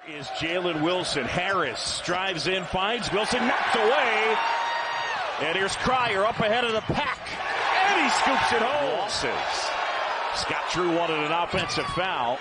Is Jalen Wilson. Harris drives in, finds Wilson, knocked away. And here's Cryer up ahead of the pack. And he scoops it home. Scott Drew wanted an offensive foul.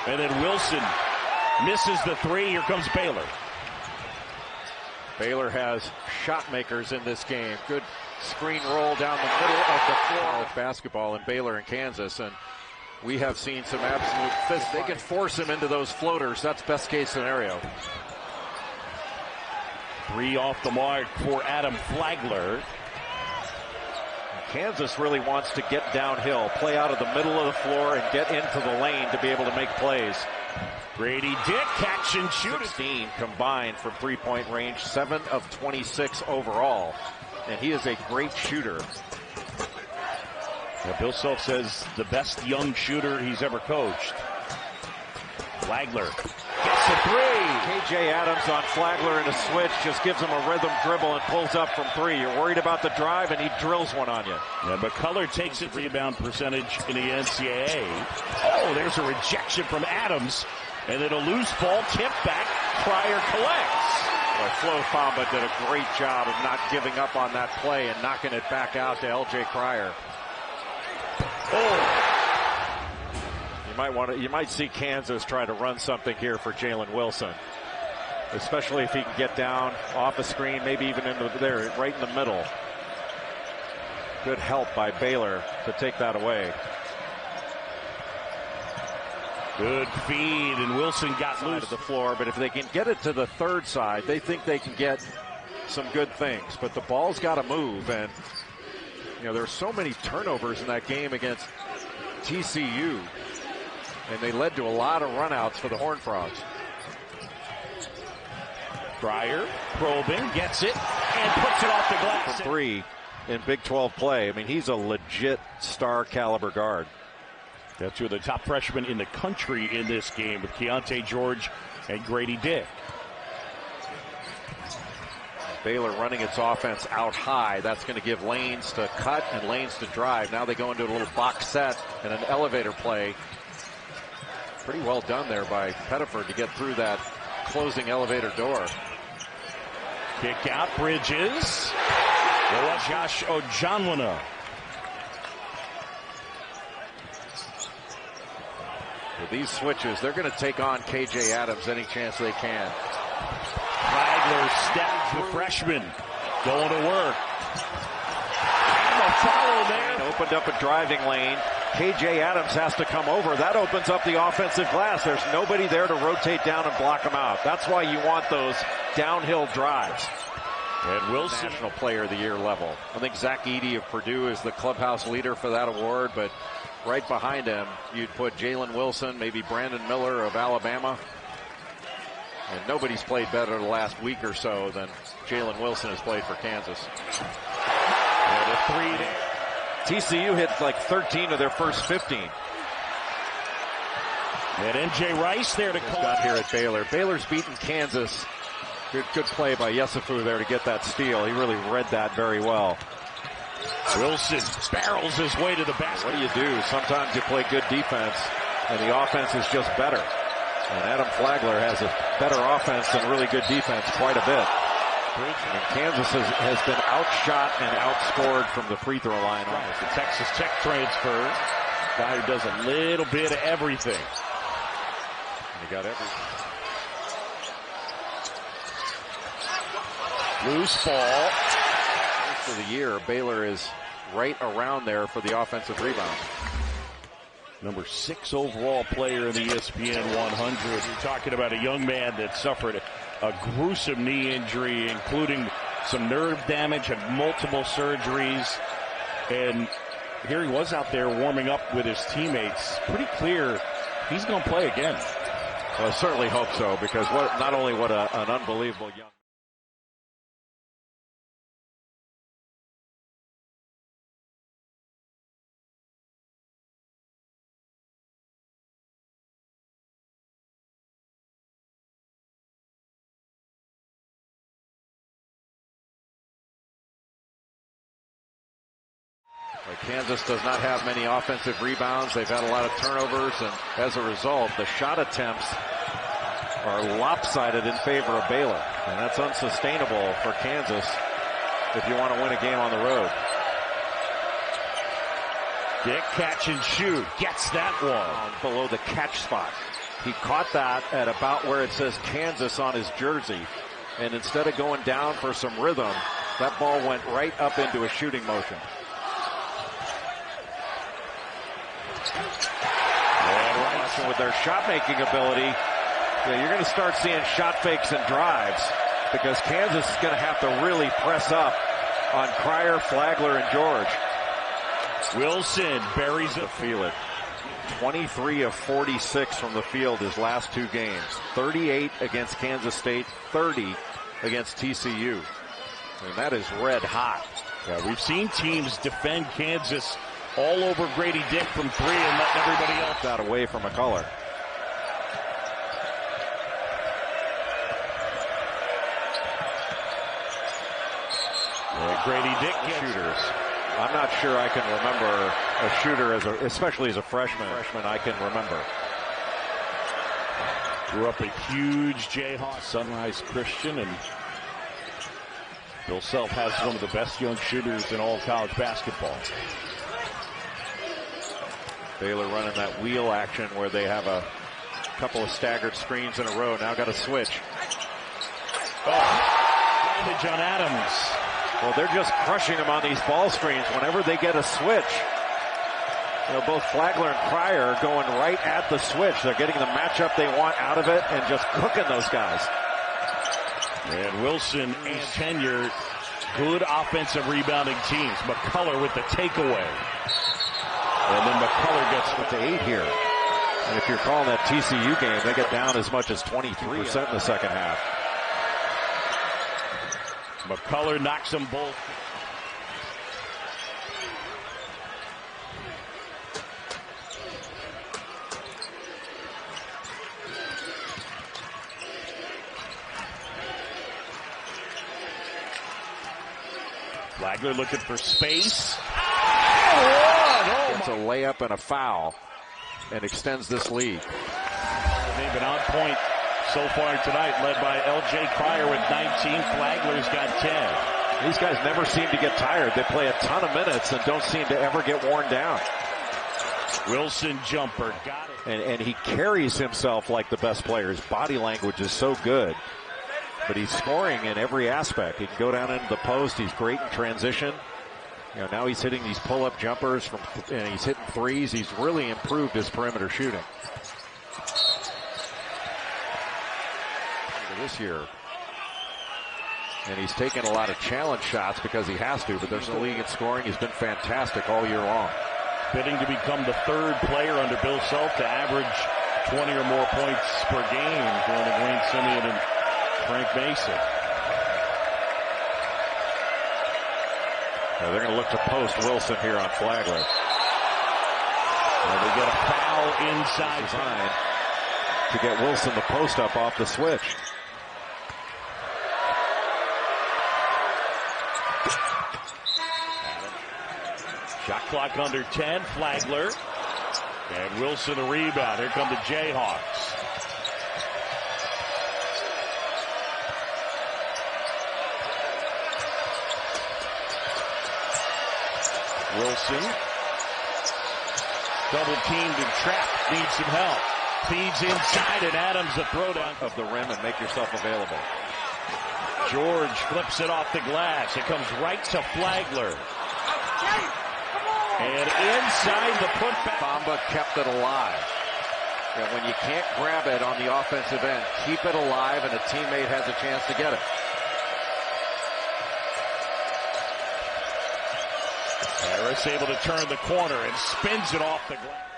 And then Wilson misses the three. Here comes Baylor. Baylor has shot makers in this game. Good screen roll down the middle of the floor of basketball in Baylor and Kansas. And we have seen some absolute fists. They can force him into those floaters. That's best case scenario. Three off the mark for Adam Flagler. Kansas really wants to get downhill, play out of the middle of the floor, and get into the lane to be able to make plays. Grady Dick, catch and shoot. 16 combined from three-point range, 7 of 26 overall. And he is a great shooter. Now, Bill Self says the best young shooter he's ever coached. Flagler gets a three. KJ Adams on Flagler in a switch just gives him a rhythm dribble and pulls up from three. You're worried about the drive, and he drills one on you. Yeah, McCullough takes it. Rebound percentage in the NCAA. Oh, there's a rejection from Adams. And then a loose ball, tip back, Cryer collects. Well, Flo Famba did a great job of not giving up on that play and knocking it back out to L.J. Cryer. Oh. You might see Kansas try to run something here for Jalen Wilson, especially if he can get down off a screen, maybe even into there, right in the middle. Good help by Baylor to take that away. Good feed, and Wilson got loose to the floor, but if they can get it to the third side, they think they can get some good things. But the ball's got to move, and there are so many turnovers in that game against TCU, and they led to a lot of runouts for the Horned Frogs. Cryer probing, gets it, and puts it off the glass. For three in Big 12 play. I mean, he's a legit star caliber guard. That's two of the top freshmen in the country in this game with Keontae George and Grady Dick. Baylor running its offense out high. That's going to give lanes to cut and lanes to drive. Now they go into a little box set and an elevator play. Pretty well done there by Pettiford to get through that closing elevator door. Kick out, Bridges. Josh Ojanwana. With these switches, they're going to take on KJ Adams any chance they can. Flagler steps the freshman going to work. And a follow there. Opened up a driving lane. KJ Adams has to come over. That opens up the offensive glass. There's nobody there to rotate down and block him out. That's why you want those downhill drives. And Wilson, National Player of the Year level. I think Zach Edey of Purdue is the clubhouse leader for that award, but right behind him, you'd put Jalen Wilson, maybe Brandon Miller of Alabama. And nobody's played better the last week or so than Jalen Wilson has played for Kansas. And a three there. TCU hit like 13 of their first 15. And N.J. Rice there to got here at Baylor. Baylor's beaten Kansas. Good play by Yesufu there to get that steal. He really read that very well. Wilson barrels his way to the basket. What do? Sometimes you play good defense, and the offense is just better. And Adam Flagler has a better offense than really good defense quite a bit. And Kansas has been outshot and outscored from the free throw line. It's a Texas Tech transfer. Guy who does a little bit of everything. And he got everything. Loose ball. For the year, Baylor is right around there for the offensive rebound. Number 6 overall player in the ESPN 100. You're talking about a young man that suffered a gruesome knee injury, including some nerve damage, had multiple surgeries. And here he was out there warming up with his teammates. Pretty clear he's going to play again. Well, I certainly hope so, because not only what an unbelievable young Kansas does not have many offensive rebounds. They've had a lot of turnovers, and as a result, the shot attempts are lopsided in favor of Baylor. And that's unsustainable for Kansas if you want to win a game on the road. Dick, catch and shoot. Gets that one. Below the catch spot. He caught that at about where it says Kansas on his jersey. And instead of going down for some rhythm, that ball went right up into a shooting motion. And with their shot-making ability, you're going to start seeing shot fakes and drives because Kansas is going to have to really press up on Cryer, Flagler, and George. Wilson buries it. Feel it. 23 of 46 from the field his last two games. 38 against Kansas State, 30 against TCU. And that is red hot. Yeah, we've seen teams defend Kansas all over Grady Dick from three and letting everybody else out away from McCullough. Grady Dick shooters. I'm not sure I can remember a shooter especially as a freshman I can remember. Grew up a huge Jayhawks, Sunrise Christian, and Bill Self has one of the best young shooters in all college basketball. Baylor running that wheel action where they have a couple of staggered screens in a row. Now got to switch. Advantage on Adams. Well, they're just crushing them on these ball screens whenever they get a switch. Both Flagler and Cryer are going right at the switch. They're getting the matchup they want out of it and just cooking those guys. And Wilson, his tenure, good offensive rebounding teams. McCullough with the takeaway. And then McCullough gets with the 8 here. And if you're calling that TCU game, they get down as much as 23% in the second half. McCullough knocks them both. Flagler looking for space. It's a layup and a foul and extends this lead. They've been on point so far tonight, led by L.J. Cryer with 19. Flagler's got 10. These guys never seem to get tired. They play a ton of minutes and don't seem to ever get worn down. Wilson jumper, got it. And he carries himself like the best player. His body language is so good. But he's scoring in every aspect. He can go down into the post. He's great in transition. Now he's hitting these pull-up jumpers and he's hitting threes. He's really improved his perimeter shooting. This year. And he's taken a lot of challenge shots because he has to, but there's the league in scoring. He's been fantastic all year long. Bidding to become the third player under Bill Self to average 20 or more points per game, joining Wayne Simeon and Frank Mason. Now they're going to look to post Wilson here on Flagler. And they get a foul inside to get Wilson the post up off the switch. Shot clock under 10, Flagler. And Wilson a rebound. Here come the Jayhawks. Wilson. Double teamed and trapped. Needs some help. Feeds inside and Adams a throwdown of the rim and make yourself available. George flips it off the glass. It comes right to Flagler. And inside the putback. Bamba kept it alive. When you can't grab it on the offensive end, keep it alive and a teammate has a chance to get it. Harris able to turn the corner and spins it off the glass.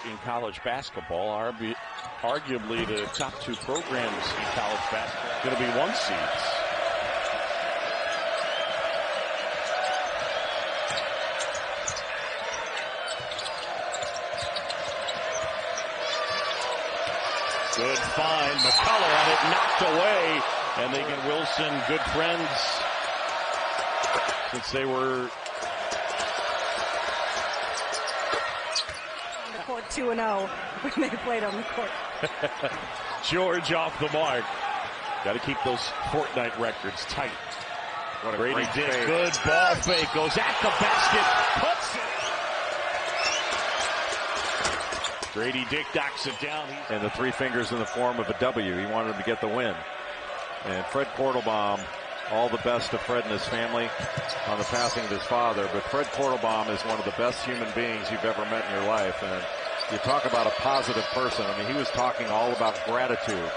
In college basketball, arguably the top two programs in college basketball going to be one seeds. Good find. McCullough had it knocked away. And they get Wilson, good friends since they were 2-0 when they played on the court. George off the mark. Got to keep those Fortnite records tight. What a Grady great Dick, fake. good ball fake, goes at the basket, puts it. Grady Dick knocks it down. And the three fingers in the form of a W. He wanted him to get the win. And Fred Portalbaum, all the best to Fred and his family on the passing of his father. But Fred Portalbaum is one of the best human beings you've ever met in your life. And you talk about a positive person. I mean, he was talking all about gratitude.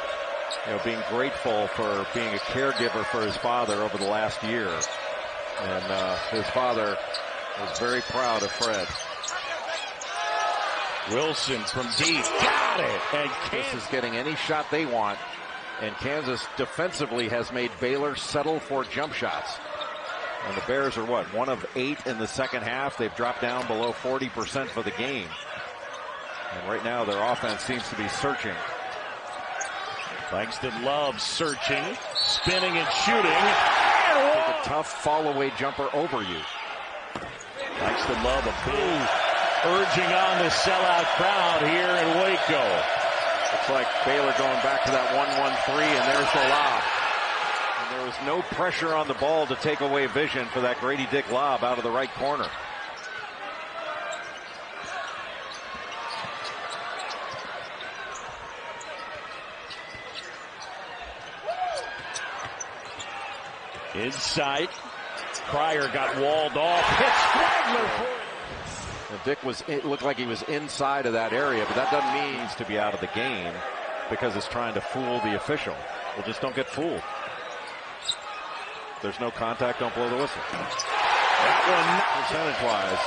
You know, being grateful for being a caregiver for his father over the last year. And his father was very proud of Fred. Wilson from deep, got it. And Kansas is getting any shot they want. And Kansas defensively has made Baylor settle for jump shots. And the Bears are what, 1 of 8 in the second half. They've dropped down below 40% for the game. And right now their offense seems to be searching. Langston Love searching, spinning and shooting. Take a tough fall-away jumper over you. Langston Love, a big urging on the sellout crowd here in Waco. Looks like Baylor going back to that 1-1-3, and there's the lob. And there was no pressure on the ball to take away vision for that Grady Dick lob out of the right corner. Inside, Cryer got walled off, hits Flagler for it. And Dick it looked like he was inside of that area, but that doesn't mean he's to be out of the game because it's trying to fool the official. Well, just don't get fooled. If there's no contact, don't blow the whistle. That one, percentage-wise.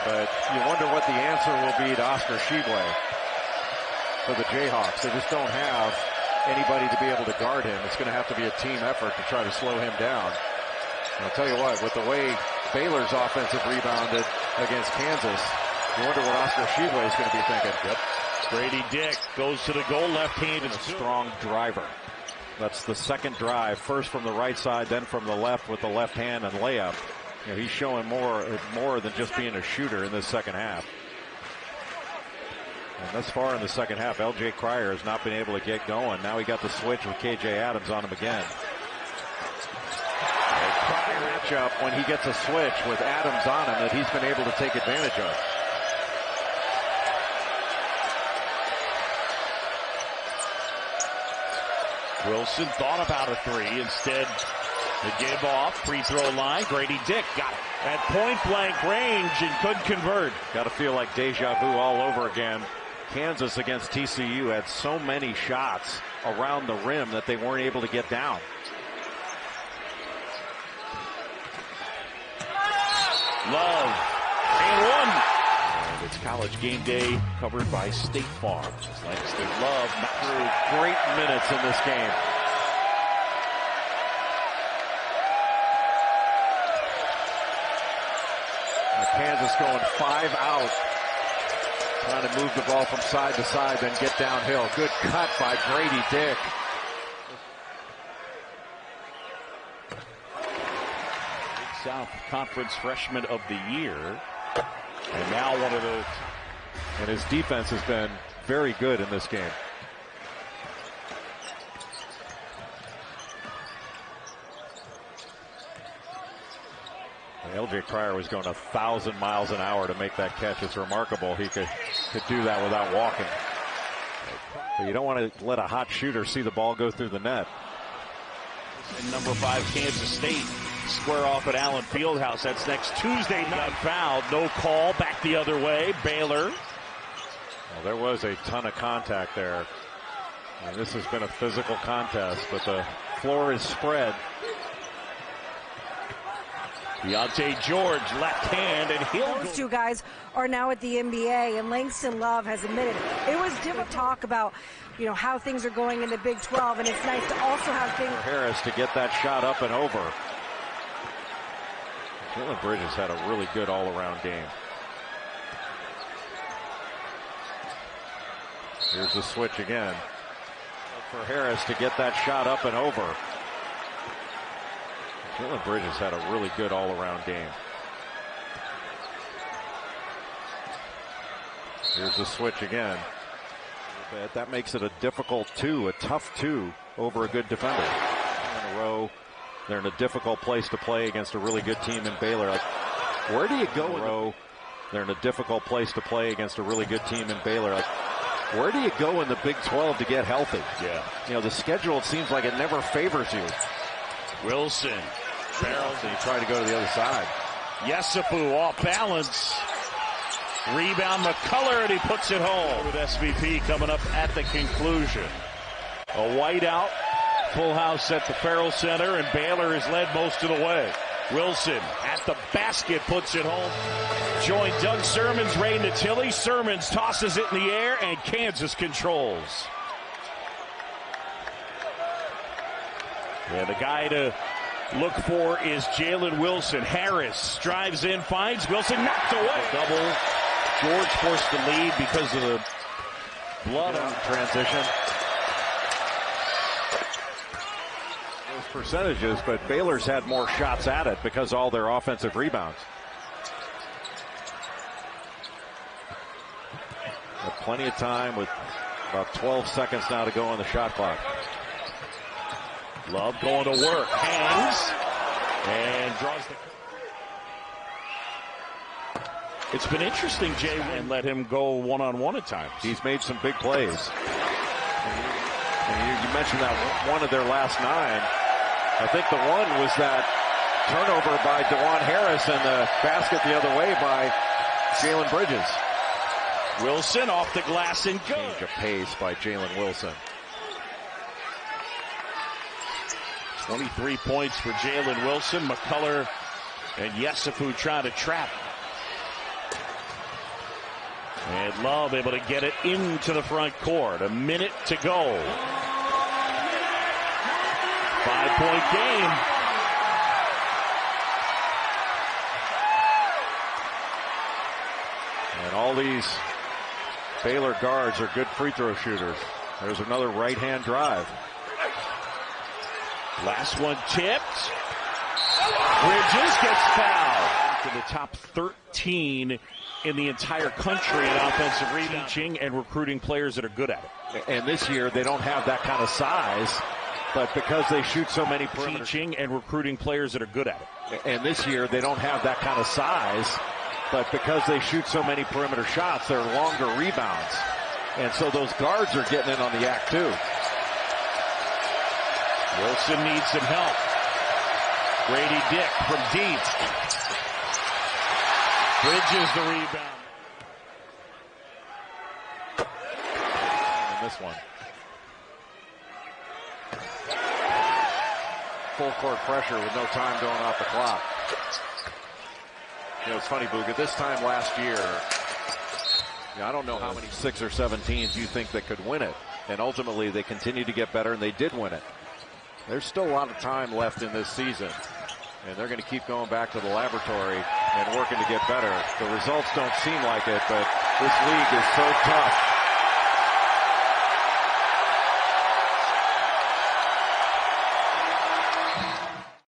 But you wonder what the answer will be to Oscar Tshiebwe for the Jayhawks. They just don't have anybody to be able to guard him. It's going to have to be a team effort to try to slow him down. And I'll tell you what, with the way Baylor's offensive rebounded against Kansas, you wonder what Oscar Tshiebwe is going to be thinking. Yep. Grady Dick goes to the goal, left-handed, A strong driver. That's the second drive, first from the right side, then from the left with the left hand and layup. You know, he's showing more than just being a shooter in this second half. And thus far in the second half, L.J. Cryer has not been able to get going. Now he got the switch with K.J. Adams on him again. Matchup when he gets a switch with Adams on him that he's been able to take advantage of. Wilson thought about a three. Instead, it gave off. Free throw line. Grady Dick got it at point-blank range and couldn't convert. Got to feel like deja vu all over again. Kansas against TCU had so many shots around the rim that they weren't able to get down. Love and one. And it's College Game Day covered by State Farm. Just like State Love Through great minutes in this game. And Kansas going 5 out. Trying to move the ball from side to side, then get downhill. Good cut by Grady Dick. Big South Conference Freshman of the Year. And now one of the... And his defense has been very good in this game. L.J. Cryer was going 1,000 miles an hour to make that catch. It's remarkable he could do that without walking. But you don't want to let a hot shooter see the ball go through the net. And number 5 Kansas State square off at Allen Fieldhouse. That's next Tuesday night. Fouled, no call, back the other way. Baylor. Well, there was a ton of contact there. And this has been a physical contest, but the floor is spread. Deontay George, left hand, and he'll Those two guys are now at the NBA, and Langston Love has admitted it was difficult to talk about, you know, how things are going in the Big 12, and it's nice to also have things. Harris to get that shot up and over. Jalen Bridges had a really good all-around game. Here's the switch again. For Harris to get that shot up and over. Jalen Bridges had a really good all-around game. Here's the switch again. That makes it a difficult two, a tough two over a good defender. In a row, they're in a difficult place to play against a really good team in Baylor. Like, where do you go in a row? They're in a difficult place to play against a really good team in Baylor. Like, where do you go in the Big 12 to get healthy? Yeah. You know, the schedule, it seems like it never favors you. Wilson barrels and you try to go to the other side. Yesufu off balance. Rebound McCullough, and he puts it home with SVP coming up at the conclusion. A whiteout, full house at the Farrell Center, and Baylor is led most of the way. Wilson at the basket puts it home. Join Doug Sermons, Ray Natilli. Sermons tosses it in the air, and Kansas controls. Yeah, the guy to look for is Jalen Wilson. Harris drives in, finds Wilson, knocked away. Double. George forced the lead because of the blood on transition. Those percentages, but Baylor's had more shots at it because of all their offensive rebounds. Have plenty of time with about 12 seconds now to go on the shot clock. Love going to work. Hangs and draws the... It's been interesting, Jay, and let him go one-on-one at times. He's made some big plays. And you mentioned that one of their last 9. I think the one was that turnover by DeJuan Harris and the basket the other way by Jalen Bridges. Wilson off the glass and good. Change of pace by Jalen Wilson. 23 points for Jalen Wilson. McCullough and Yesufu trying to trap. And Love able to get it into the front court. A minute to go. 5-point game. And all these Baylor guards are good free throw shooters. There's another right-hand drive. Last one tipped. Bridges gets fouled. To the top 13 in the entire country in offensive rebounding, teaching and recruiting players that are good at it. And this year they don't have that kind of size, but because they shoot so many perimeter, teaching and recruiting players that are good at it. And this year they don't have that kind of size, but because they shoot so many perimeter shots, they're longer rebounds. And so those guards are getting in on the act too. Wilson needs some help. Grady Dick from deep. Bridges the rebound. And this one. Full court pressure with no time going off the clock. You know, it's funny, Boog, at this time last year, I don't know how many 6 or 7 teams you think that could win it. And ultimately they continued to get better and they did win it. There's still a lot of time left in this season. And they're going to keep going back to the laboratory and working to get better. The results don't seem like it, but this league is so tough.